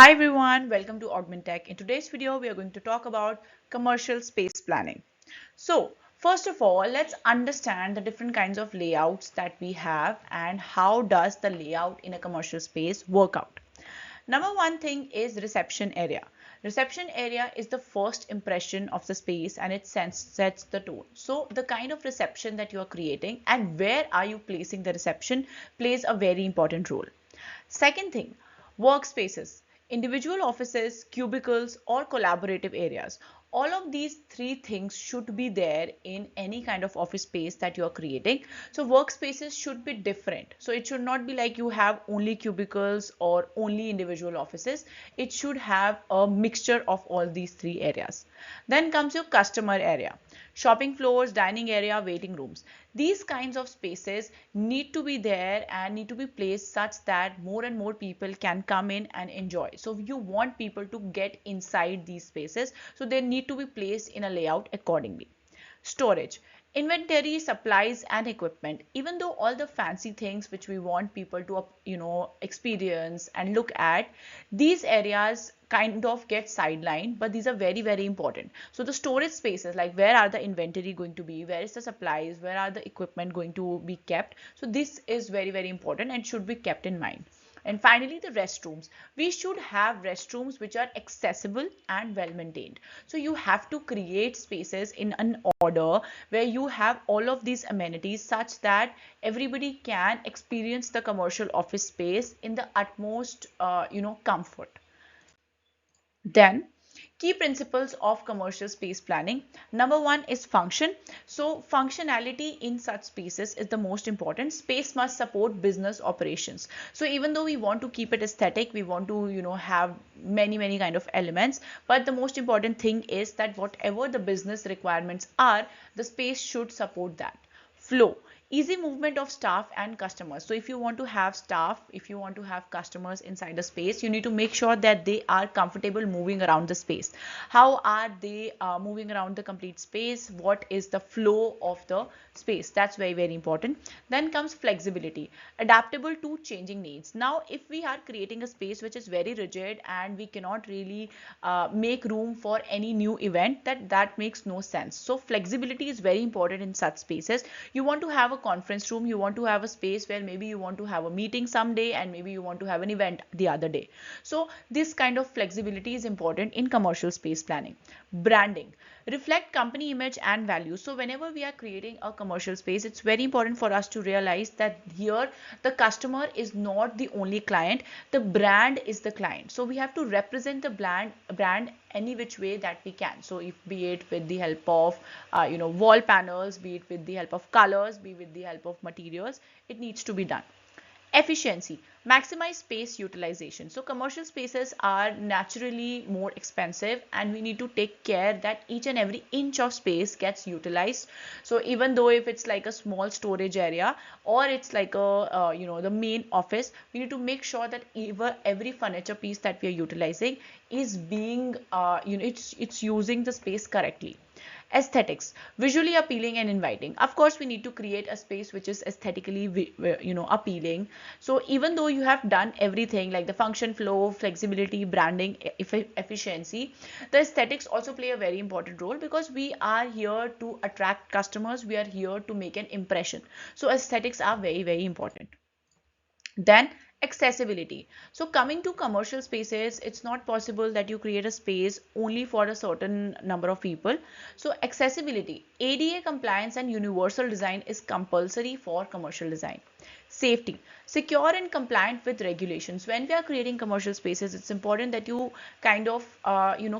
Hi everyone, welcome to Augmintech. In today's video, we are going to talk about commercial space planning. So, first of all, let's understand the different kinds of layouts that we have and how does the layout in a commercial space work out. Number one thing is reception area. Reception area is the first impression of the space and it sets the tone. So the kind of reception that you are creating and where are you placing the reception plays a very important role. Second thing, workspaces, individual offices, cubicles, or collaborative areas. All of these three things should be there in any kind of office space that you are creating. So workspaces should be different. So it should not be like you have only cubicles or only individual offices. It should have a mixture of all these three areas. Then comes your customer area. Shopping floors, dining area, waiting rooms. These kinds of spaces need to be there and need to be placed such that more and more people can come in and enjoy. So you want people to get inside these spaces, so they need to be placed in a layout accordingly. Storage, inventory, supplies and equipment. Even though all the fancy things which we want people to experience and look at, these areas kind of get sidelined, but these are very important. So the storage spaces, like where are the inventory going to be, where is the supplies, where are the equipment going to be kept, so this is very important and should be kept in mind. And finally, the restrooms. We should have restrooms which are accessible and well maintained. So you have to create spaces in an order where you have all of these amenities such that everybody can experience the commercial office space in the utmost comfort. Then, key principles of commercial space planning. Number one is function. So functionality in such spaces is the most important. Space must support business operations. So even though we want to keep it aesthetic, we want to have many kind of elements, but the most important thing is that whatever the business requirements are, the space should support that. Flow, easy movement of staff and customers. So if you want to have staff, if you want to have customers inside the space, you need to make sure that they are comfortable moving around the space. How are they moving around the complete space? What is the flow of the space? That's very important. Then comes flexibility, adaptable to changing needs. Now if we are creating a space which is very rigid and we cannot really make room for any new event, that makes no sense. So flexibility is very important in such spaces. You want to have a conference room, you want to have a space where maybe you want to have a meeting someday and maybe you want to have an event the other day. So this kind of flexibility is important in commercial space planning. Branding, reflect company image and values. So whenever we are creating a commercial space, it's very important for us to realize that here the customer is not the only client, the brand is the client. So we have to represent the brand any which way that we can. So if be it with the help of wall panels, be it with the help of colors, be with the help of materials, it needs to be done. Efficiency, maximize space utilization. So commercial spaces are naturally more expensive and we need to take care that each and every inch of space gets utilized. So even though if it's like a small storage area or it's like a the main office, we need to make sure that every furniture piece that we are utilizing is being it's using the space correctly. Aesthetics, visually appealing and inviting. Of course we need to create a space which is aesthetically appealing. So even though you have done everything like the function, flow, flexibility, branding, efficiency, the aesthetics also play a very important role because we are here to attract customers, we are here to make an impression. So aesthetics are very important. Then accessibility. So coming to commercial spaces, it's not possible that you create a space only for a certain number of people. So accessibility, ADA compliance and universal design is compulsory for commercial design. Safety, secure and compliant with regulations. When we are creating commercial spaces, it's important that you kind of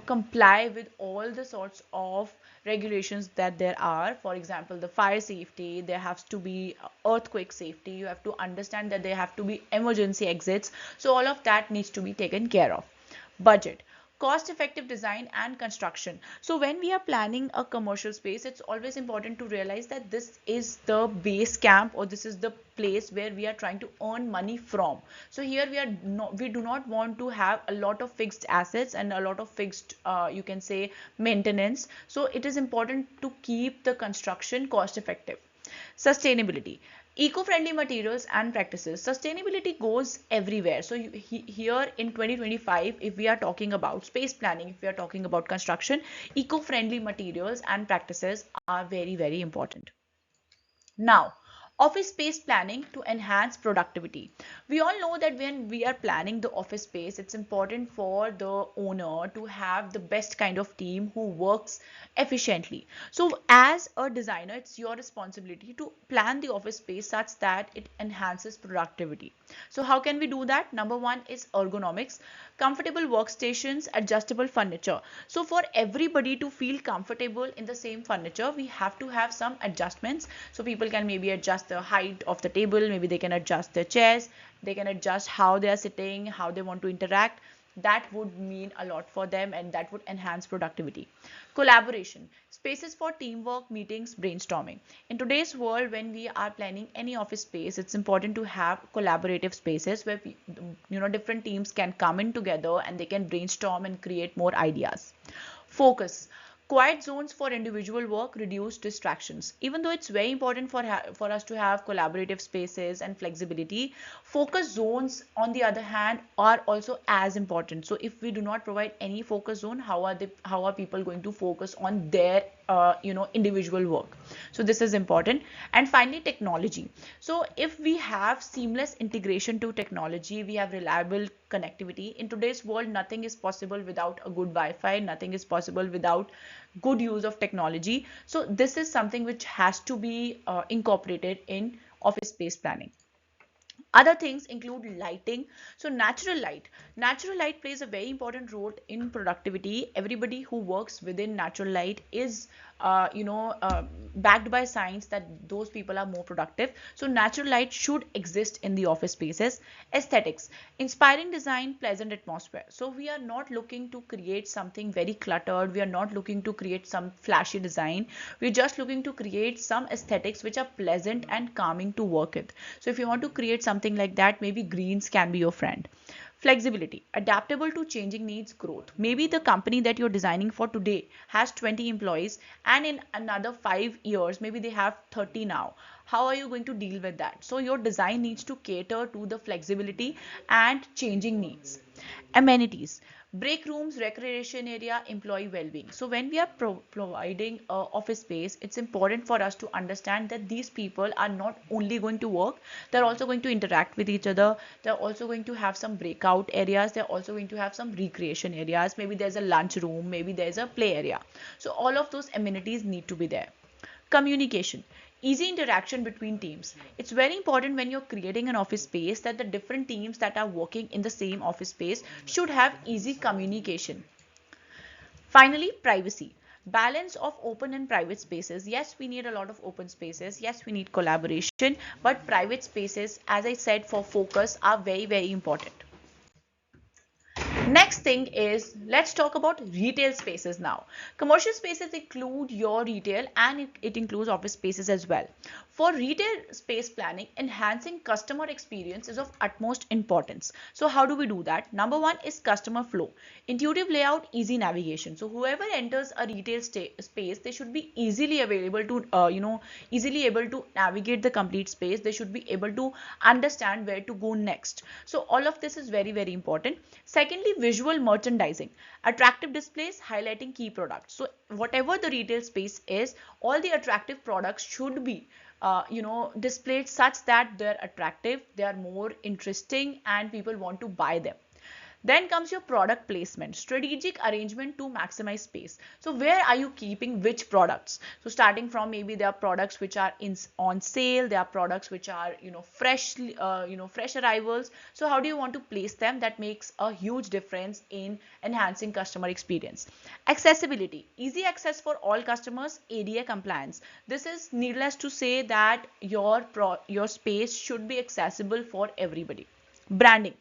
comply with all the sorts of regulations that there are. For example, the fire safety, there has to be earthquake safety, you have to understand that there have to be emergency exits. So all of that needs to be taken care of. Budget, cost effective design and construction. So when we are planning a commercial space, it's always important to realize that this is the base camp or this is the place where we are trying to earn money from. So here we do not want to have a lot of fixed assets and a lot of fixed you can say maintenance. So it is important to keep the construction cost effective. Sustainability, Eco-friendly materials and practices. Sustainability goes everywhere. So here in 2025, if we are talking about space planning, if we are talking about construction, eco-friendly materials and practices are very, very important. Now, office space planning to enhance productivity. We all know that when we are planning the office space, it's important for the owner to have the best kind of team who works efficiently. So, as a designer, it's your responsibility to plan the office space such that it enhances productivity. So, how can we do that? Number one is ergonomics, comfortable workstations, adjustable furniture. So, for everybody to feel comfortable in the same furniture, we have to have some adjustments. So people can maybe adjust the height of the table, maybe they can adjust their chairs, they can adjust how they are sitting, how they want to interact. That would mean a lot for them and that would enhance productivity. Collaboration, spaces for teamwork, meetings, brainstorming. In today's world, when we are planning any office space, it's important to have collaborative spaces where different teams can come in together and they can brainstorm and create more ideas. Focus, quiet zones for individual work, reduce distractions. Even though it's very important for us to have collaborative spaces and flexibility, focus zones on the other hand are also as important. So if we do not provide any focus zone, how are people going to focus on their individual work? So this is important. And finally, technology. So if we have seamless integration to technology, we have reliable connectivity. In today's world, nothing is possible without a good Wi-Fi, nothing is possible without good use of technology. So this is something which has to be incorporated in office space planning. Other things include lighting. So natural light plays a very important role in productivity. Everybody who works within natural light is backed by science that those people are more productive. So natural light should exist in the office spaces. Aesthetics, inspiring design, pleasant atmosphere. So we are not looking to create something very cluttered, we are not looking to create some flashy design, we're just looking to create some aesthetics which are pleasant and calming to work with. So if you want to create something like that, maybe greens can be your friend. Flexibility, adaptable to changing needs, growth. Maybe the company that you're designing for today has 20 employees and in another 5 years, maybe they have 30 now. How are you going to deal with that? So your design needs to cater to the flexibility and changing needs. Amenities, break rooms, recreation area, employee well-being. So when we are providing office space, it's important for us to understand that these people are not only going to work, they're also going to interact with each other, they're also going to have some breakout areas, they're also going to have some recreation areas, maybe there's a lunch room, maybe there's a play area. So all of those amenities need to be there. Communication, easy interaction between teams. It's very important when you're creating an office space that the different teams that are working in the same office space should have easy communication. Finally, privacy, balance of open and private spaces. Yes, we need a lot of open spaces, yes, we need collaboration, but private spaces, as I said, for focus are very, very important. Next thing is, let's talk about retail spaces now. Commercial spaces include your retail and it includes office spaces as well. For retail space planning, enhancing customer experience is of utmost importance. So how do we do that? Number one is customer flow, intuitive layout, easy navigation. So whoever enters a retail space, they should be easily available to easily able to navigate the complete space. They should be able to understand where to go next. So all of this is very, very important. Secondly, visual merchandising, attractive displays highlighting key products. So whatever the retail space is, all the attractive products should be displayed such that they're attractive, they are more interesting and people want to buy them. Then comes your product placement, strategic arrangement to maximize space. So where are you keeping which products? So starting from, maybe there are products which are on sale, there are products which are fresh arrivals. So how do you want to place them? That makes a huge difference in enhancing customer experience. Accessibility, easy access for all customers, ADA compliance. This is needless to say that your space should be accessible for everybody. Branding,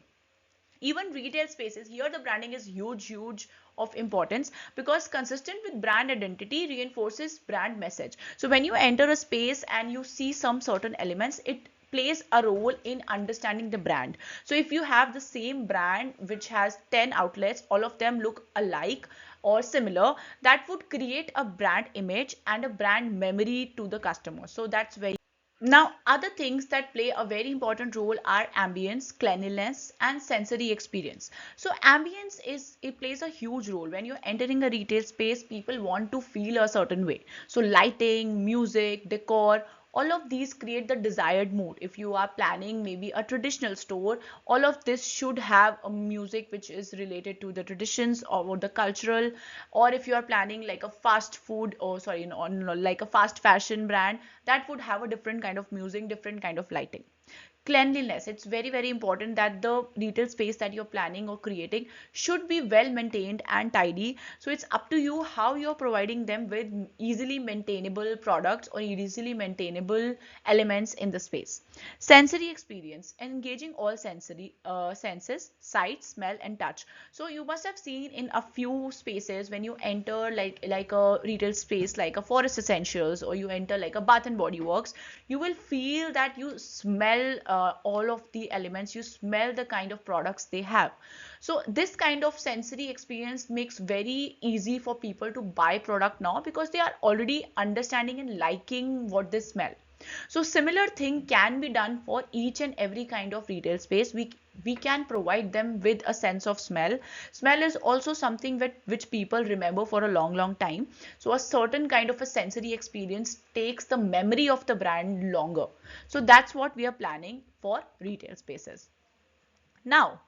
even retail spaces, here the branding is huge of importance, because consistent with brand identity reinforces brand message. So when you enter a space and you see some certain elements, it plays a role in understanding the brand. So if you have the same brand which has 10 outlets, all of them look alike or similar, that would create a brand image and a brand memory to the customer. So that's very Now, other things that play a very important role are ambience, cleanliness, and sensory experience. So, ambience it plays a huge role. When you're entering a retail space, people want to feel a certain way. So, lighting, music, decor, all of these create the desired mood. If you are planning maybe a traditional store, all of this should have a music which is related to the traditions or the cultural. Or if you are planning like a fast food, or sorry, no, like a fast fashion brand, that would have a different kind of music, different kind of lighting. Cleanliness, it's very very important that the retail space that you're planning or creating should be well maintained and tidy. So it's up to you how you're providing them with easily maintainable products or easily maintainable elements in the space. Sensory experience, engaging all sensory senses, sight, smell and touch. So you must have seen in a few spaces when you enter like a retail space like a Forest Essentials, or you enter like a Bath and Body Works, you will feel that you smell all of the elements, you smell the kind of products they have. So this kind of sensory experience makes very easy for people to buy product now, because they are already understanding and liking what they smell. So similar thing can be done for each and every kind of retail space. We can provide them with a sense of smell. Smell is also something which people remember for a long time. So a certain kind of a sensory experience takes the memory of the brand longer. So that's what we are planning for retail spaces. Now,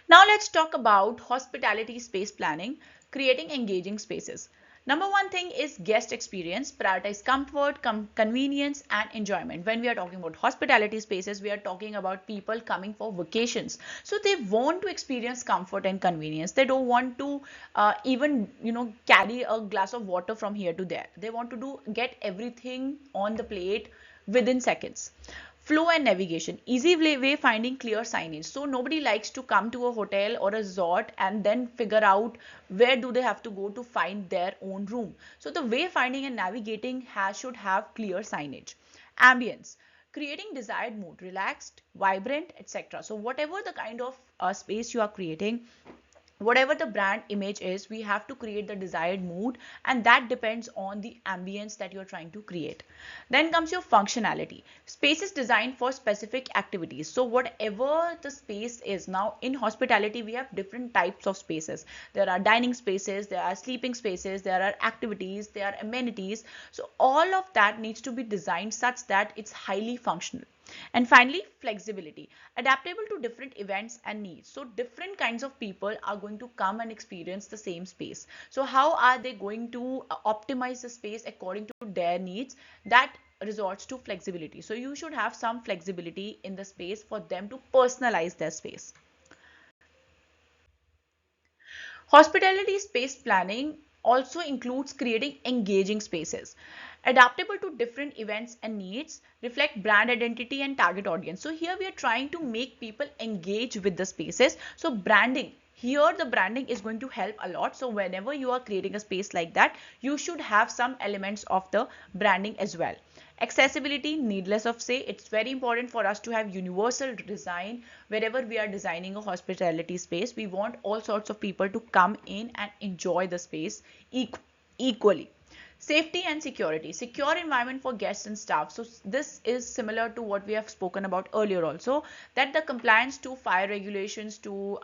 Now let's talk about hospitality space planning, creating engaging spaces. Number one thing is guest experience, prioritize comfort, convenience and enjoyment. When we are talking about hospitality spaces, we are talking about people coming for vacations. So they want to experience comfort and convenience. They don't want to even carry a glass of water from here to there. They want to get everything on the plate within seconds. Flow and navigation, easy way finding clear signage. So nobody likes to come to a hotel or a resort and then figure out where do they have to go to find their own room. So the way finding and navigating should have clear signage. Ambience, creating desired mood, relaxed, vibrant, etc. So whatever the kind of space you are creating, whatever the brand image is, we have to create the desired mood, and that depends on the ambience that you're trying to create. Then comes your functionality. Space is designed for specific activities. So whatever the space is, now in hospitality we have different types of spaces. There are dining spaces, there are sleeping spaces, there are activities, there are amenities. So all of that needs to be designed such that it's highly functional. And finally, flexibility, adaptable to different events and needs. So different kinds of people are going to come and experience the same space. So how are they going to optimize the space according to their needs? That resorts to flexibility. So you should have some flexibility in the space for them to personalize their space. Hospitality space planning also includes creating engaging spaces, adaptable to different events and needs, reflect brand identity and target audience. So here we are trying to make people engage with the spaces. So branding, here the branding is going to help a lot. So whenever you are creating a space like that, you should have some elements of the branding as well. Accessibility, needless of say, it's very important for us to have universal design. Wherever we are designing a hospitality space, we want all sorts of people to come in and enjoy the space equally. Safety and security, secure environment for guests and staff. So this is similar to what we have spoken about earlier also, that the compliance to fire regulations, to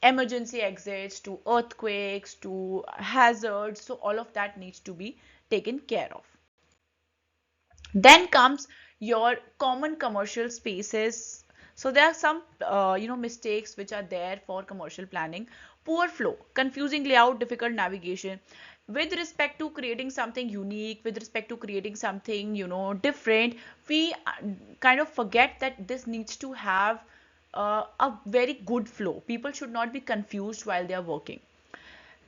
emergency exits, to earthquakes, to hazards. So all of that needs to be taken care of. Then comes your common commercial spaces. So there are some mistakes which are there for commercial planning. Poor flow, confusing layout, difficult navigation. With respect to creating something unique, with respect to creating something different, we kind of forget that this needs to have a very good flow. People should not be confused while they are working.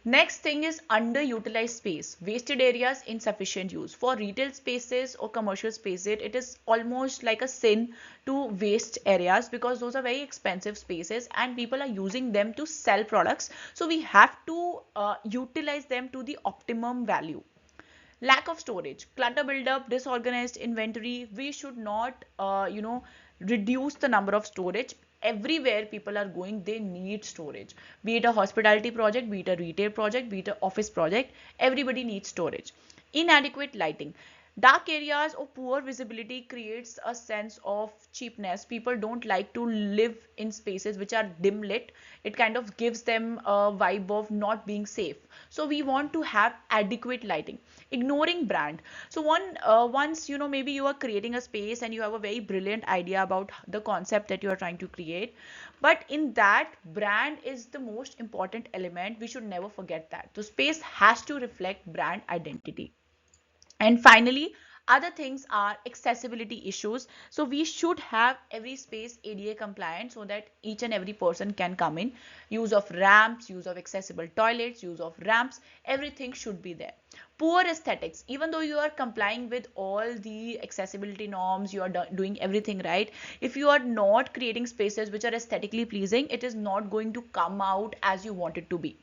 Next thing is underutilized space, wasted areas, insufficient use. For retail spaces or commercial spaces, it is almost like a sin to waste areas, because those are very expensive spaces and people are using them to sell products. So we have to utilize them to the optimum value. Lack of storage, clutter buildup, disorganized inventory. We should not reduce the number of storage. Everywhere people are going, they need storage. Be it a hospitality project, be it a retail project, be it an office project, everybody needs storage. Inadequate lighting. Dark areas or poor visibility creates a sense of cheapness. People don't like to live in spaces which are dim lit. It kind of gives them a vibe of not being safe. So we want to have adequate lighting. Ignoring brand. So once maybe you are creating a space and you have a very brilliant idea about the concept that you are trying to create, but in that, brand is the most important element. We should never forget that. The space has to reflect brand identity. And finally, other things are accessibility issues. So we should have every space ADA compliant so that each and every person can come in. Use of ramps, use of accessible toilets, use of ramps, everything should be there. Poor aesthetics. Even though you are complying with all the accessibility norms, you are doing everything right. If you are not creating spaces which are aesthetically pleasing, it is not going to come out as you want it to be.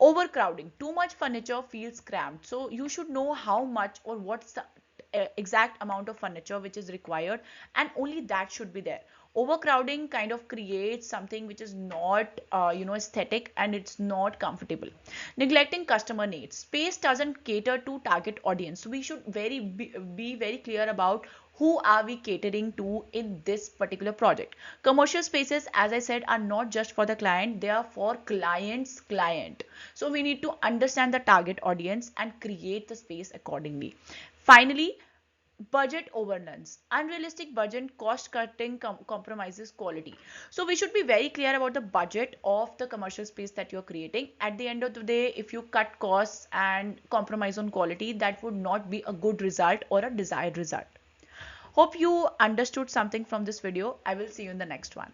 Overcrowding. Too much furniture feels cramped. So you should know how much or what's the exact amount of furniture which is required, and only that should be there. Overcrowding kind of creates something which is not aesthetic, and it's not comfortable. Neglecting customer needs. Space doesn't cater to target audience. So we should be very clear about who are we catering to in this particular project. Commercial spaces, as I said, are not just for the client, they are for client's client. So we need to understand the target audience and create the space accordingly. Finally, budget overruns. Unrealistic budget, cost cutting compromises quality. So we should be very clear about the budget of the commercial space that you're creating. At the end of the day, if you cut costs and compromise on quality, that would not be a good result or a desired result. Hope you understood something from this video. I will see you in the next one.